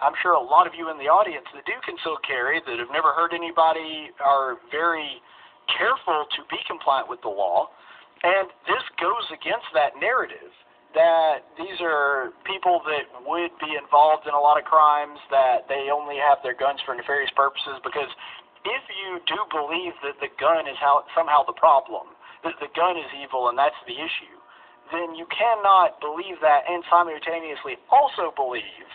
I'm sure a lot of you in the audience that do concealed carry, that have never hurt anybody, are very careful to be compliant with the law. And this goes against that narrative that these are people that would be involved in a lot of crimes, that they only have their guns for nefarious purposes. Because if you do believe that the gun is somehow the problem, that the gun is evil and that's the issue, then you cannot believe that and simultaneously also believe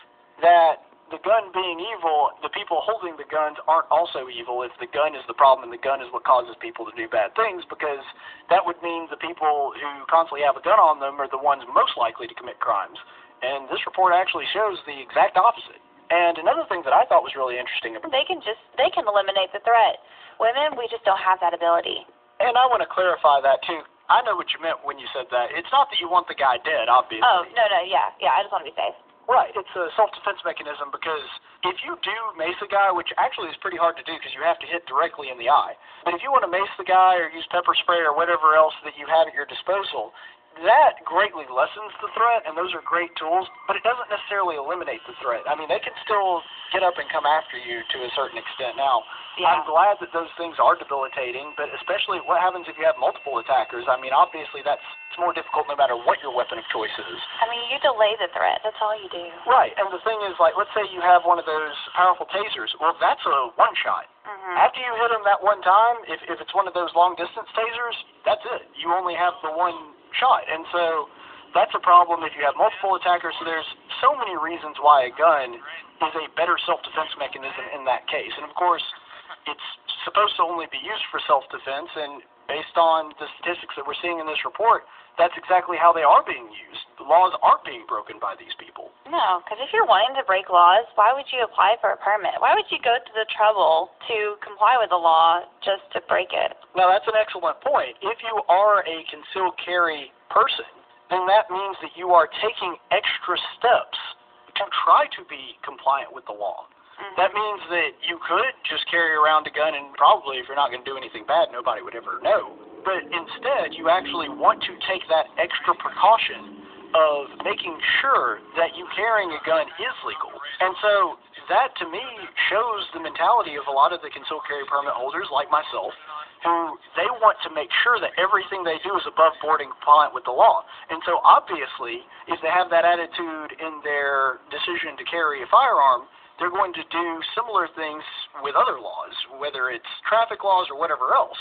that the gun being evil, the people holding the guns aren't also evil if the gun is the problem and the gun is what causes people to do bad things, because that would mean the people who constantly have a gun on them are the ones most likely to commit crimes. And this report actually shows the exact opposite. And another thing that I thought was really interesting, they can eliminate the threat. Women, we just don't have that ability. And I want to clarify that too. I know what you meant when you said that. It's not that you want the guy dead, obviously. Oh, no, yeah, I just want to be safe. Right, it's a self-defense mechanism, because if you do mace a guy, which actually is pretty hard to do because you have to hit directly in the eye, but if you want to mace the guy or use pepper spray or whatever else that you have at your disposal, that greatly lessens the threat, and those are great tools, but it doesn't necessarily eliminate the threat. I mean, they can still get up and come after you to a certain extent. Now, yeah. I'm glad that those things are debilitating, but especially what happens if you have multiple attackers? I mean, obviously it's more difficult no matter what your weapon of choice is. I mean, you delay the threat. That's all you do. Right, and the thing is, like, let's say you have one of those powerful tasers. Well, that's a one-shot. Mm-hmm. After you hit them that one time, if it's one of those long-distance tasers, that's it. You only have the one shot, and so that's a problem if you have multiple attackers. So there's so many reasons why a gun is a better self-defense mechanism in that case. And of course, it's supposed to only be used for self-defense, and based on the statistics that we're seeing in this report, that's exactly how they are being used. The laws aren't being broken by these people. No, because if you're wanting to break laws, why would you apply for a permit? Why would you go to the trouble to comply with the law just to break it? Now, that's an excellent point. If you are a concealed carry person, then that means that you are taking extra steps to try to be compliant with the law. Mm-hmm. That means that you could just carry around a gun, and probably if you're not going to do anything bad, nobody would ever know. But instead, you actually want to take that extra precaution of making sure that you carrying a gun is legal. And so that, to me, shows the mentality of a lot of the concealed carry permit holders like myself, who they want to make sure that everything they do is above board and compliant with the law. And so obviously, if they have that attitude in their decision to carry a firearm, they're going to do similar things with other laws, whether it's traffic laws or whatever else.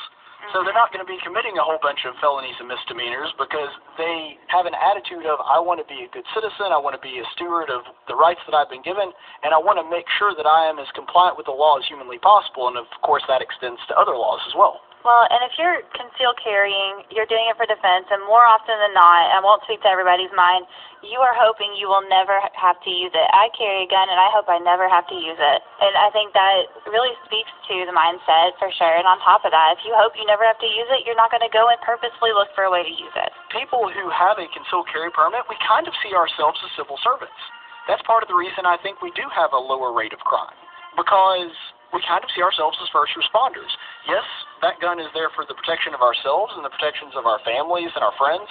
So they're not going to be committing a whole bunch of felonies and misdemeanors because they have an attitude of, I want to be a good citizen, I want to be a steward of the rights that I've been given, and I want to make sure that I am as compliant with the law as humanly possible, and of course that extends to other laws as well. Well, and if you're concealed carrying, you're doing it for defense, and more often than not, I won't speak to everybody's mind, you are hoping you will never have to use it. I carry a gun, and I hope I never have to use it. And I think that really speaks to the mindset for sure. And on top of that, if you hope you never have to use it, you're not going to go and purposely look for a way to use it. People who have a concealed carry permit, we kind of see ourselves as civil servants. That's part of the reason I think we do have a lower rate of crime, because we kind of see ourselves as first responders. Yes, that gun is there for the protection of ourselves and the protections of our families and our friends,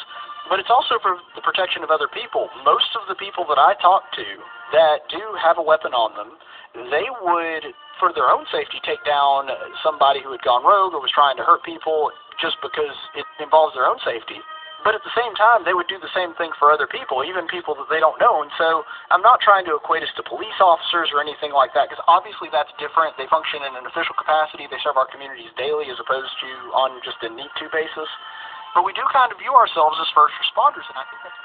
but it's also for the protection of other people. Most of the people that I talk to that do have a weapon on them, they would, for their own safety, take down somebody who had gone rogue or was trying to hurt people just because it involves their own safety. But at the same time, they would do the same thing for other people, even people that they don't know. And so I'm not trying to equate us to police officers or anything like that, because obviously that's different. They function in an official capacity. They serve our communities daily as opposed to on just a need-to basis. But we do kind of view ourselves as first responders, and I think that's